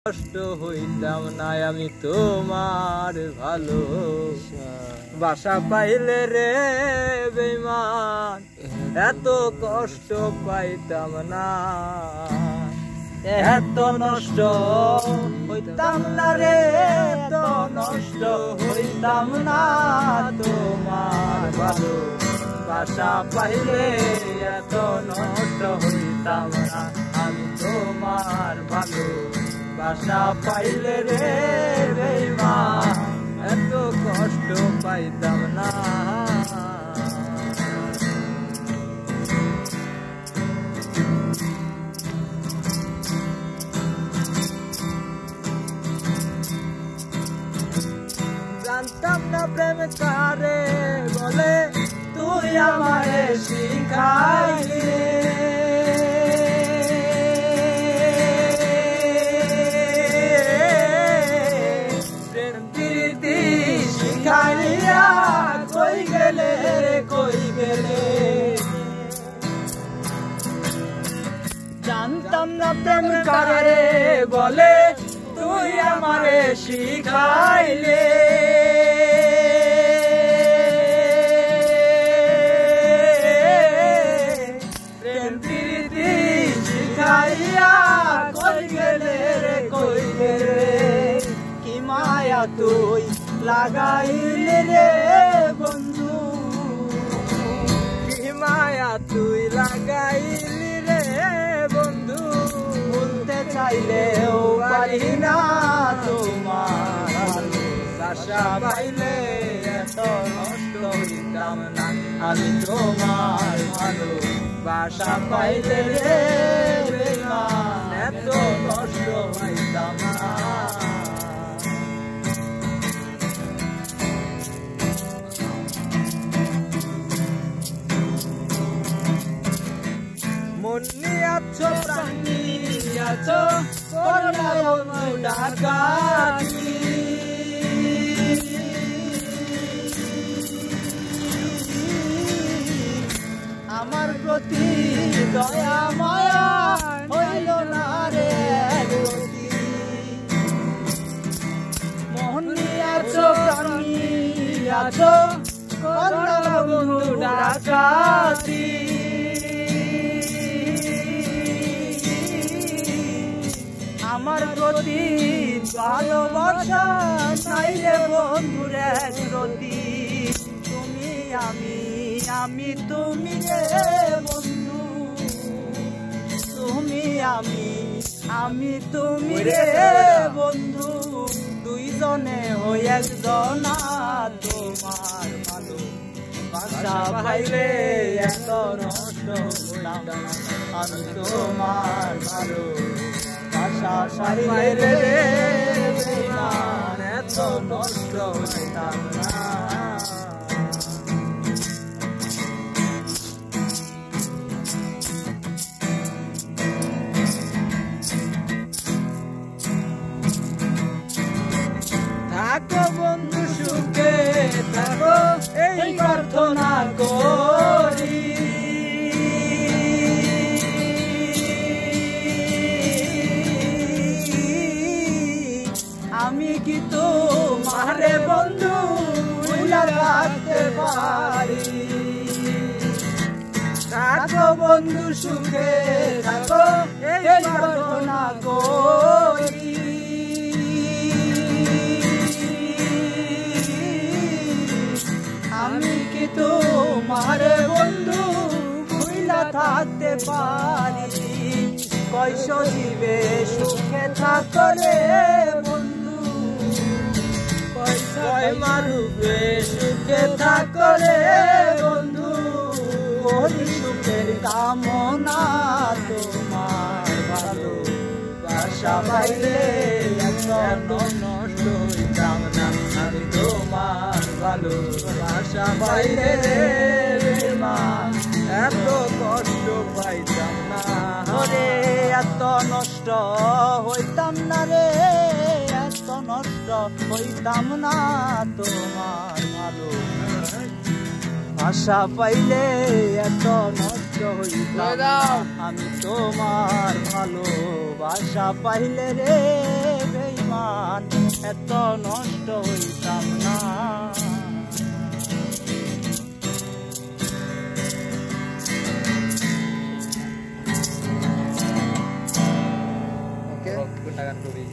কষ্ট হইতাম না আমি তোমার ভালো বাসা পাইলে রে বেঈমান এত কষ্ট পাইতাম না এত নষ্ট হইতাম না রে এত নষ্ট হইতাম না তোমার ভালো বাসা পাইলে এত নষ্ট হইতাম না আমি তোমার ভালো বাসা পাইলে রে বেঈমান এত কষ্ট পাইতাম না জানতাম না প্রেম কারে বলে তুই আমারে শিখাইলি শিখাইয়া কই গেলে কই গেলে জানতাম না প্রেম কারে বলে তুই আমারে শিখাইলে প্রেম প্রীতি শিখাইয়া কই গেলে কই গেলে কি মায়া তুই লাগাইলে রে বন্ধু কি মায়া তুই লাগাইলি রে বন্ধু ভুলতে চাইলেও পারি না তোমার বাসা পাইলে এত নষ্ট হইতাম না আমি তোমার ভালো বাসা পাইলে রে বেঈমান এত কষ্ট হইতাম না মনে আছো প্রাণী আছো করুণায় ডাকাতি আমার প্রতি দয়া মায়া হইল না রে মনে আছো প্রাণী আছো করুণায় ডাকাতি আমার প্রতি ভালোবাসা চাইলে বন্ধুরে প্রতি তুমি আমি তুমি রে বন্ধু তুমি আমি তুমি রে বন্ধু দুইজনে হই একজন তোমার ভালো বাসা পাইলে এত নষ্ট হইতাম না আমি তোমার ভালো বাসা পাইলে রে বেঈমান এত নষ্ট হইতাম না থাকো বন্ধু সুখে থাকো এই প্রার্থনা করি আমি কি তোমারে বন্ধু ভুলে রাখতে পারি থাকো বন্ধু সুখে থাকো এই প্রার্থনা করি আমি কি তোমারে বন্ধু ভুলে থাকতে পারি কইস জীবে সুখে থাকো রে বন্ধু কয় মারুবে সুখে থাকো রে বন্ধু ওই সুখের কামনা তোমার ভালো বাসা পাইলে এত নষ্ট হইতাম না আমি তোমার ভালো বাসা পাইলে বেঈমান এত কষ্ট পাইতাম না রে এত নষ্ট হইতাম না রে এত নষ্ট হইতাম না তোমার ভালো বাসা পাইলে এত নষ্ট হইতাম না। আমি তোমার ভালোবাসা পাইলে রে বেঈমান এত নষ্ট হইতাম না। কোনটা গান কবি?